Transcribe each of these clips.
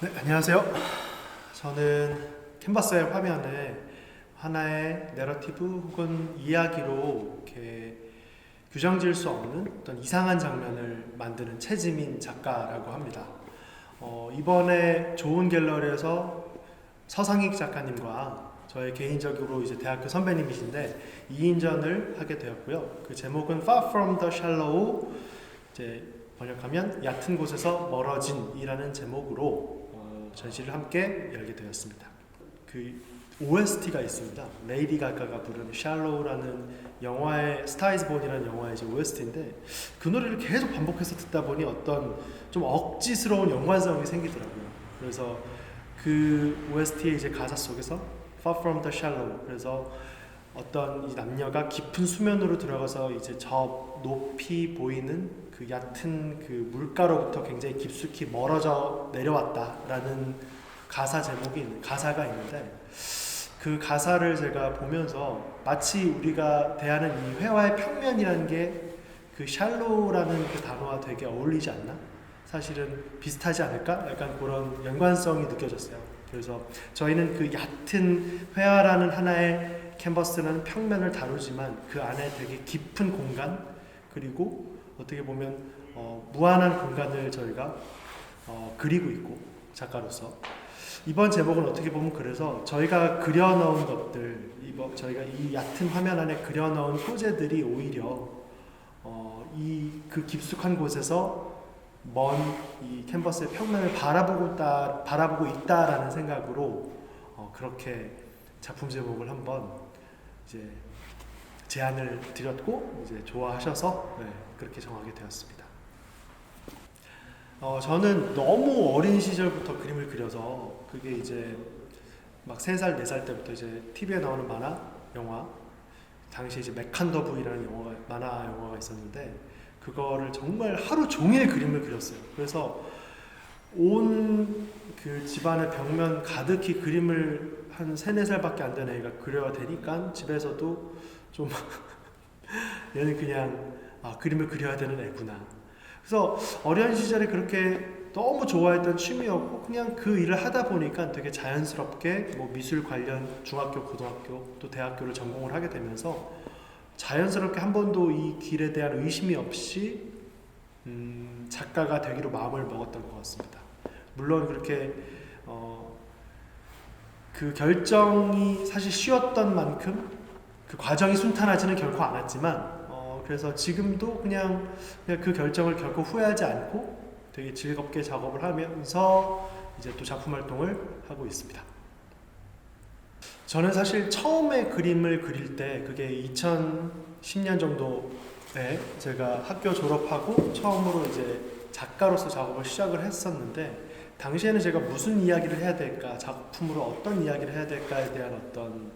네, 안녕하세요. 저는 캔버스의 화면에 하나의 내러티브 혹은 이야기로 이렇게 규정 지을 수 없는 어떤 이상한 장면을 만드는 최지민 작가라고 합니다. 이번에 좋은 갤러리에서 서상익 작가님과 저의 개인적으로 이제 대학교 선배님이신데 2인전을 하게 되었고요. 그 제목은 Far from the Shallow, 이제 번역하면 얕은 곳에서 멀어진이라는 제목으로 전시를 함께 열게 되었습니다. 그 OST가 있습니다. 레이디 가가가 부른 Shallow라는 영화의 스타 이즈 본이라는 영화의 이제 OST인데 그 노래를 계속 반복해서 듣다 보니 어떤 좀 억지스러운 연관성이 생기더라고요. 그래서 그 OST의 이제 가사 속에서 Far from the Shallow, 그래서 어떤 이 남녀가 깊은 수면으로 들어가서 이제 저 높이 보이는 그 얕은 그 물가로부터 굉장히 깊숙이 멀어져 내려왔다라는 가사가 있는데 그 가사를 제가 보면서 마치 우리가 대하는 이 회화의 평면이라는 게 그 샬로우라는 그 단어와 되게 어울리지 않나? 사실은 비슷하지 않을까? 약간 그런 연관성이 느껴졌어요. 그래서 저희는 그 얕은 회화라는 하나의 캔버스는 평면을 다루지만 그 안에 되게 깊은 공간, 그리고 어떻게 보면 무한한 공간을 저희가 그리고 있고, 작가로서 이번 제목은 어떻게 보면 그래서 저희가 그려넣은 것들, 저희가 이 얕은 화면 안에 그려넣은 소재들이 오히려 이 그 깊숙한 곳에서 먼 이 캔버스의 평면을 바라보고 있다라는 생각으로 그렇게 작품 제목을 한번 이제 제안을 드렸고 이제 좋아하셔서 그렇게 정하게 되었습니다. 저는 너무 어린 시절부터 그림을 그려서 그게 이제 막 3살, 4살 때부터 이제 TV에 나오는 만화, 영화, 당시 이제 메칸더브이라는 만화 영화가 있었는데 그거를 정말 하루 종일 그림을 그렸어요. 그래서 온 그 집안의 벽면 가득히 그림을 한 3, 4살밖에 안 된 애가 그려야 되니까 집에서도 좀 얘는 그냥 그림을 그려야 되는 애구나. 그래서 어린 시절에 그렇게 너무 좋아했던 취미였고 그냥 그 일을 하다 보니까 되게 자연스럽게 뭐 미술 관련 중학교, 고등학교 또 대학교를 전공을 하게 되면서 자연스럽게 한 번도 이 길에 대한 의심이 없이 작가가 되기로 마음을 먹었던 것 같습니다. 물론 그렇게 그 결정이 사실 쉬웠던 만큼 그 과정이 순탄하지는 결코 않았지만 그래서 지금도 그냥 그 결정을 결코 후회하지 않고 되게 즐겁게 작업을 하면서 이제 또 작품 활동을 하고 있습니다. 저는 사실 처음에 그림을 그릴 때 그게 2010년 정도에 제가 학교 졸업하고 처음으로 이제 작가로서 작업을 시작을 했었는데 당시에는 제가 무슨 이야기를 해야 될까, 작품으로 어떤 이야기를 해야 될까에 대한 어떤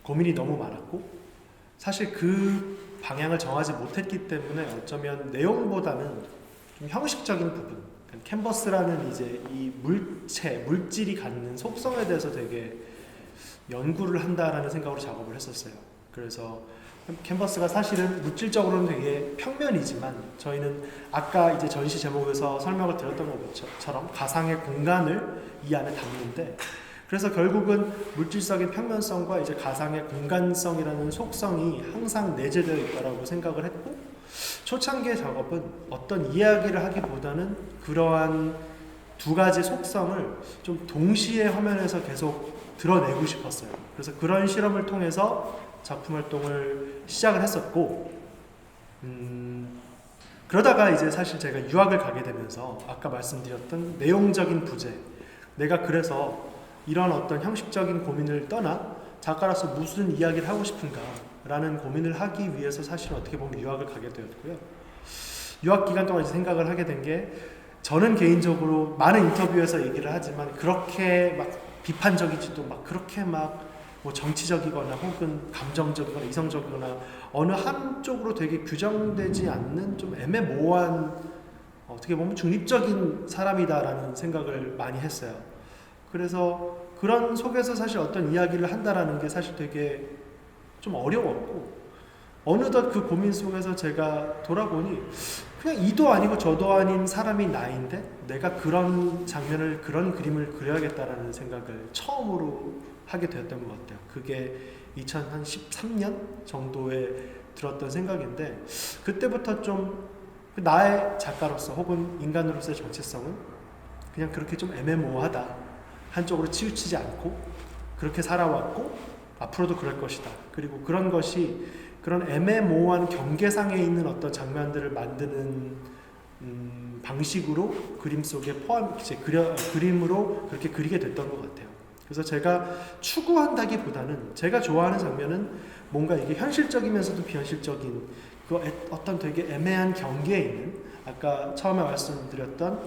고민이 너무 많았고 사실 그 방향을 정하지 못했기 때문에 어쩌면 내용보다는 좀 형식적인 부분, 캔버스라는 이제 이 물질이 갖는 속성에 대해서 되게 연구를 한다라는 생각으로 작업을 했었어요. 그래서 캔버스가 사실은 물질적으로는 되게 평면이지만 저희는 아까 이제 전시 제목에서 설명을 드렸던 것처럼 가상의 공간을 이 안에 담는데 그래서 결국은 물질적인 평면성과 이제 가상의 공간성이라는 속성이 항상 내재되어 있다고 생각을 했고 초창기의 작업은 어떤 이야기를 하기보다는 그러한 두 가지 속성을 좀 동시에 화면에서 계속 드러내고 싶었어요. 그래서 그런 실험을 통해서 작품 활동을 시작을 했었고 그러다가 이제 사실 제가 유학을 가게 되면서 아까 말씀드렸던 내용적인 부재, 내가 그래서 이런 어떤 형식적인 고민을 떠나 작가로서 무슨 이야기를 하고 싶은가 라는 고민을 하기 위해서 사실 어떻게 보면 유학을 가게 되었고요. 유학 기간 동안 이제 생각을 하게 된 게 저는 개인적으로 많은 인터뷰에서 얘기를 하지만 그렇게 막 비판적이지도 막 그렇게 막 뭐 정치적이거나 혹은 감정적이거나 이성적이거나 어느 한쪽으로 되게 규정되지 않는 좀 애매모호한 어떻게 보면 중립적인 사람이다라는 생각을 많이 했어요. 그래서 그런 속에서 사실 어떤 이야기를 한다라는 게 사실 되게 좀 어려웠고 어느덧 그 고민 속에서 제가 돌아보니 그냥 이도 아니고 저도 아닌 사람이 나인데 내가 그런 장면을, 그런 그림을 그려야겠다라는 생각을 처음으로 하게 되었던 것 같아요. 그게 2013년 정도에 들었던 생각인데, 그때부터 좀 나의 작가로서 혹은 인간으로서의 정체성은 그냥 그렇게 좀 애매모호하다, 한쪽으로 치우치지 않고 그렇게 살아왔고 앞으로도 그럴 것이다. 그리고 그런 것이 그런 애매모호한 경계상에 있는 어떤 장면들을 만드는 방식으로 그림 속에 그림으로 그렇게 그리게 됐던 것 같아요. 그래서 제가 추구한다기보다는 제가 좋아하는 장면은 뭔가 이게 현실적이면서도 비현실적인 그 어떤 되게 애매한 경계에 있는, 아까 처음에 말씀드렸던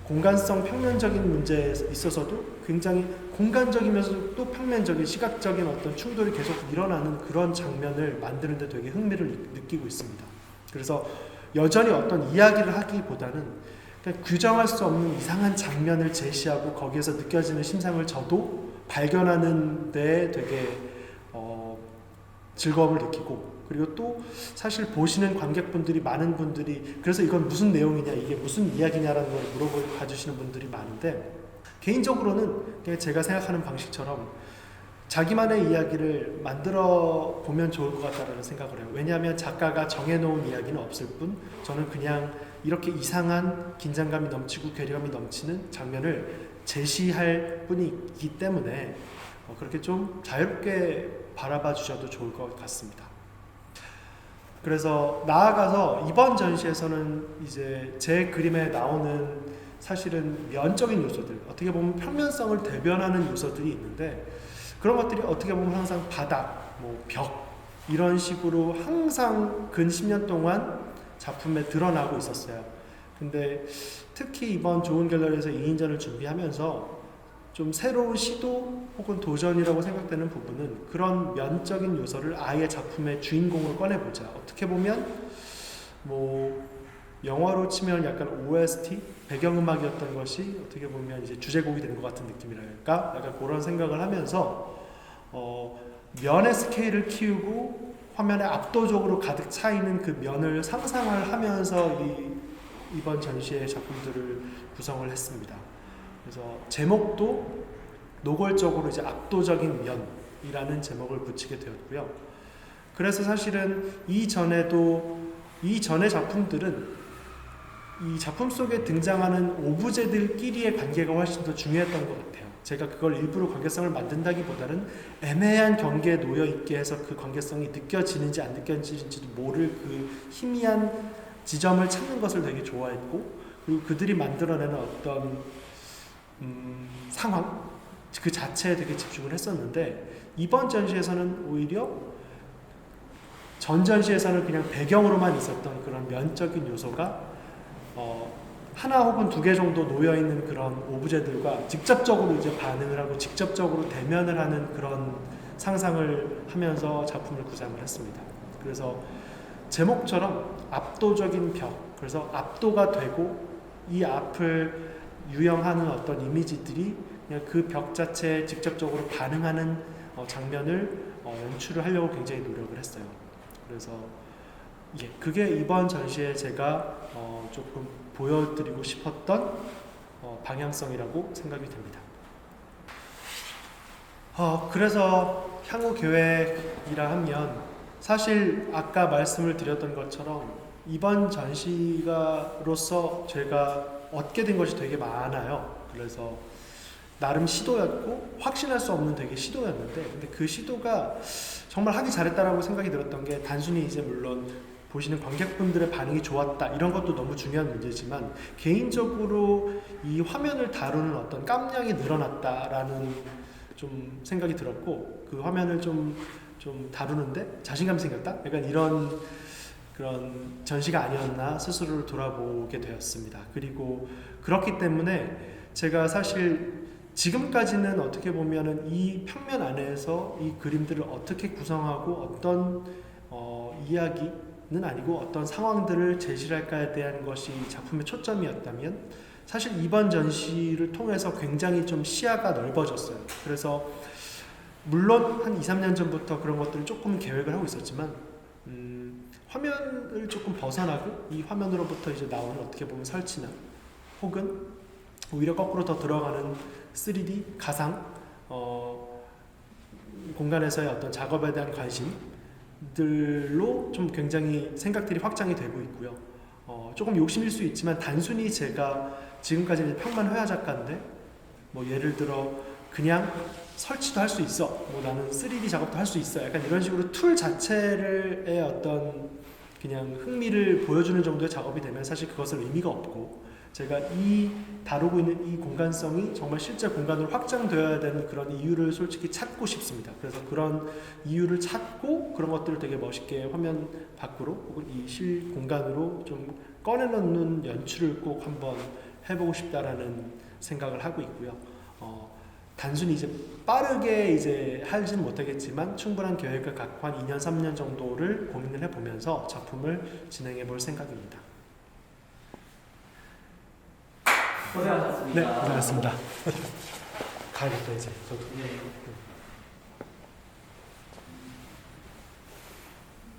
공간성 평면적인 문제에 있어서도 굉장히 공간적이면서도 또 평면적인 시각적인 어떤 충돌이 계속 일어나는 그런 장면을 만드는데 되게 흥미를 느끼고 있습니다. 그래서 여전히 어떤 이야기를 하기보다는 그냥 규정할 수 없는 이상한 장면을 제시하고 거기에서 느껴지는 심상을 저도 발견하는 데 되게 즐거움을 느끼고, 그리고 또 사실 보시는 관객분들이, 많은 분들이 그래서 이건 무슨 내용이냐, 이게 무슨 이야기냐라는 걸 물어봐 주시는 분들이 많은데, 개인적으로는 그냥 제가 생각하는 방식처럼 자기만의 이야기를 만들어 보면 좋을 것 같다는 생각을 해요. 왜냐하면 작가가 정해놓은 이야기는 없을 뿐, 저는 그냥 이렇게 이상한 긴장감이 넘치고 괴리감이 넘치는 장면을 제시할 뿐이기 때문에 그렇게 좀 자유롭게 바라봐 주셔도 좋을 것 같습니다. 그래서 나아가서 이번 전시에서는 이제 제 그림에 나오는 사실은 면적인 요소들, 어떻게 보면 평면성을 대변하는 요소들이 있는데, 그런 것들이 어떻게 보면 항상 바닥, 벽 이런 식으로 항상 근 10년 동안 작품에 드러나고 있었어요. 근데 특히 이번 좋은 갤러리에서 2인전을 준비하면서 좀 새로운 시도 혹은 도전이라고 생각되는 부분은 그런 면적인 요소를 아예 작품의 주인공으로 꺼내보자. 어떻게 보면 영화로 치면 약간 OST, 배경음악이었던 것이 어떻게 보면 이제 주제곡이 되는 것 같은 느낌이랄까? 약간 그런 생각을 하면서 면의 스케일을 키우고 화면에 압도적으로 가득 차 있는 그 면을 상상을 하면서 이번 전시의 작품들을 구성을 했습니다. 그래서 제목도 노골적으로 이제 압도적인 면이라는 제목을 붙이게 되었고요. 그래서 사실은 이전의 작품들은 이 작품 속에 등장하는 오브제들끼리의 관계가 훨씬 더 중요했던 것 같아요. 제가 그걸 일부러 관계성을 만든다기보다는 애매한 경계에 놓여 있게 해서 그 관계성이 느껴지는지 안 느껴지는지도 모를 그 희미한 지점을 찾는 것을 되게 좋아했고, 그리고 그들이 만들어내는 어떤 상황 그 자체에 되게 집중을 했었는데, 이번 전시에서는 오히려 전 전시에서는 그냥 배경으로만 있었던 그런 면적인 요소가 하나 혹은 두 개 정도 놓여있는 그런 오브제들과 직접적으로 이제 반응을 하고 직접적으로 대면을 하는 그런 상상을 하면서 작품을 구상을 했습니다. 그래서 제목처럼 압도적인 벽, 그래서 압도가 되고 이 앞을 유영하는 어떤 이미지들이 그냥 그 벽 자체에 직접적으로 반응하는 장면을 연출을 하려고 굉장히 노력을 했어요. 그래서 그게 이번 전시에 제가 조금 보여드리고 싶었던 방향성이라고 생각이 됩니다. 그래서 향후 계획이라 하면 사실 아까 말씀을 드렸던 것처럼 이번 전시가로서 제가 얻게 된 것이 되게 많아요. 그래서 나름 시도였고 확신할 수 없는 되게 시도였는데, 근데 그 시도가 정말 하기 잘했다라고 생각이 들었던 게, 단순히 이제 물론 보시는 관객분들의 반응이 좋았다 이런 것도 너무 중요한 문제지만, 개인적으로 이 화면을 다루는 어떤 깜냥이 늘어났다라는 좀 생각이 들었고, 그 화면을 좀 다루는데 자신감이 생겼다? 약간 이런 그런 전시가 아니었나 스스로를 돌아보게 되었습니다. 그리고 그렇기 때문에 제가 사실 지금까지는 어떻게 보면은 이 평면 안에서 이 그림들을 어떻게 구성하고 어떤 이야기는 아니고 어떤 상황들을 제시할까에 대한 것이 작품의 초점이었다면, 사실 이번 전시를 통해서 굉장히 좀 시야가 넓어졌어요. 그래서 물론 한 2, 3년 전부터 그런 것들을 조금 계획을 하고 있었지만, 화면을 조금 벗어나고 이 화면으로부터 이제 나오는 어떻게 보면 설치나 혹은 오히려 거꾸로 더 들어가는 3D 가상 공간에서의 어떤 작업에 대한 관심들로 좀 굉장히 생각들이 확장이 되고 있고요. 조금 욕심일 수 있지만 단순히 제가 지금까지 평만 회화 작가인데 뭐 예를 들어 그냥 설치도 할 수 있어, 뭐 나는 3D 작업도 할 수 있어, 약간 이런 식으로 툴 자체의 어떤 그냥 흥미를 보여주는 정도의 작업이 되면 사실 그것은 의미가 없고, 제가 다루고 있는 이 공간성이 정말 실제 공간으로 확장되어야 되는 그런 이유를 솔직히 찾고 싶습니다. 그래서 그런 이유를 찾고 그런 것들을 되게 멋있게 화면 밖으로 혹은 이 실 공간으로 좀 꺼내놓는 연출을 꼭 한번 해보고 싶다라는 생각을 하고 있고요. 단순히 이제 빠르게 이제 하지는 못하겠지만 충분한 계획을 갖고 한 2년, 3년 정도를 고민을 해보면서 작품을 진행해 볼 생각입니다. 고생하셨습니다. 네, 고생하셨습니다. 가야겠다 이제. 저도. 네.